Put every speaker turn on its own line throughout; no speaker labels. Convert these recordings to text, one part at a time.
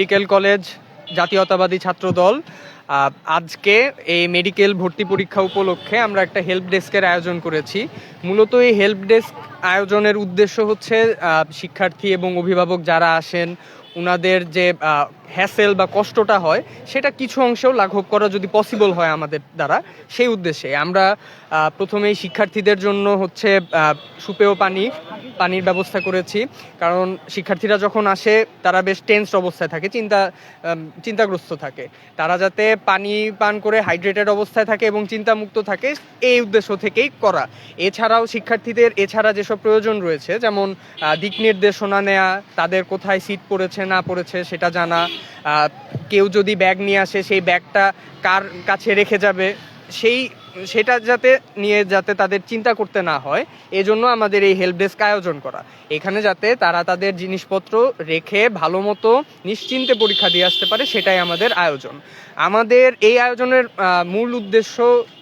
Medical college জাতীয়তাবাদী ছাত্র দল আজকে এই মেডিকেল ভর্তি পরীক্ষা উপলক্ষে আমরা একটা হেল্প ডেস্কের আয়োজন করেছি। মূলত এই হেল্প ডেস্ক আয়োজনের উদ্দেশ্য হচ্ছে শিক্ষার্থী এবং অভিভাবক যারা আসেন ওনাদের যে হ্যাসেল বা কষ্টটা হয় সেটা কিছু অংশেও লাঘব করা যদি পসিবল হয় আমাদের দ্বারা, সেই উদ্দেশ্যে আমরা প্রথমেই শিক্ষার্থীদের জন্য হচ্ছে সুপেয় পানির ব্যবস্থা করেছি। কারণ শিক্ষার্থীরা যখন আসে তারা বেশ টেন্সড অবস্থায় থাকে, চিন্তাগ্রস্ত থাকে। তারা যাতে পানি পান করে হাইড্রেটেড অবস্থায় থাকে এবং চিন্তামুক্ত থাকে, এই উদ্দেশ্য থেকেই করা। এছাড়াও শিক্ষার্থীদের এছাড়া যেসব প্রয়োজন রয়েছে, যেমন দিক নির্দেশনা নেওয়া, তাদের কোথায় সিট পড়েছে না পড়েছে সেটা জানা, কেউ যদি ব্যাগ নিয়ে আসে সেই ব্যাগটা কার কাছে রেখে যাবে সেটা যাতে তাদের চিন্তা করতে না হয়, এজন্য আমাদের এই হেল্প ডেস্ক আয়োজন করা। এখানে যাতে তারা তাদের জিনিসপত্র রেখে ভালো মতো নিশ্চিন্তে পরীক্ষা দিয়ে আসতে পারে, সেটাই আমাদের আয়োজন। আমাদের এই আয়োজনের মূল উদ্দেশ্য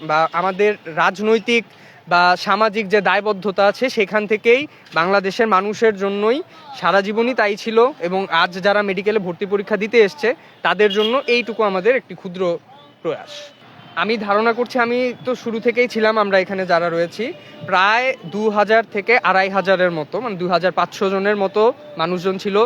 বা আমাদের রাজনৈতিক বা সামাজিক যে দায়বদ্ধতা আছে সেখান থেকেই বাংলাদেশের মানুষের জন্যই সারা জীবনই তাই ছিল, এবং আজ যারা মেডিকেলে ভর্তি পরীক্ষা দিতে এসছে তাদের জন্য এইটুকু আমাদের একটি ক্ষুদ্র প্রয়াস। আমি ধারণা করছি, আমি তো শুরু থেকেই ছিলাম, আমরা এখানে যারা রয়েছি প্রায় 2000 থেকে 2500-এর মতো, মানে 2500 জনের মতো মানুষজন ছিল।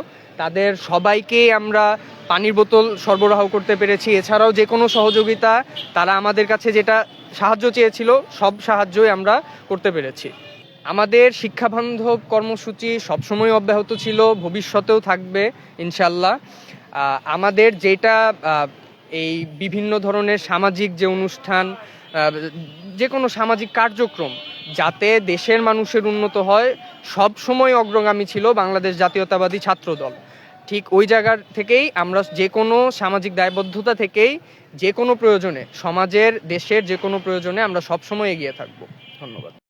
তাদের সবাইকেই আমরা পানির বোতল সরবরাহ করতে পেরেছি। এছাড়াও যে কোনো সহযোগিতা তারা আমাদের কাছে যেটা সাহায্য চেয়েছিল সব সাহায্যই আমরা করতে পেরেছি। আমাদের শিক্ষাবান্ধব কর্মসূচি সবসময় অব্যাহত ছিল, ভবিষ্যতেও থাকবে ইনশাল্লাহ। আমাদের যেটা এই বিভিন্ন ধরনের সামাজিক যে অনুষ্ঠান, যে কোনো সামাজিক কার্যক্রম যাতে দেশের মানুষের উন্নত হয়, সব সময় অগ্রগামী ছিল বাংলাদেশ জাতীয়তাবাদী ছাত্র দল। ঠিক ওই জায়গার থেকেই আমরা যে কোনো সামাজিক দায়বদ্ধতা থেকেই যে কোনো প্রয়োজনে, সমাজের দেশের যে কোনো প্রয়োজনে আমরা সবসময় এগিয়ে থাকব। ধন্যবাদ।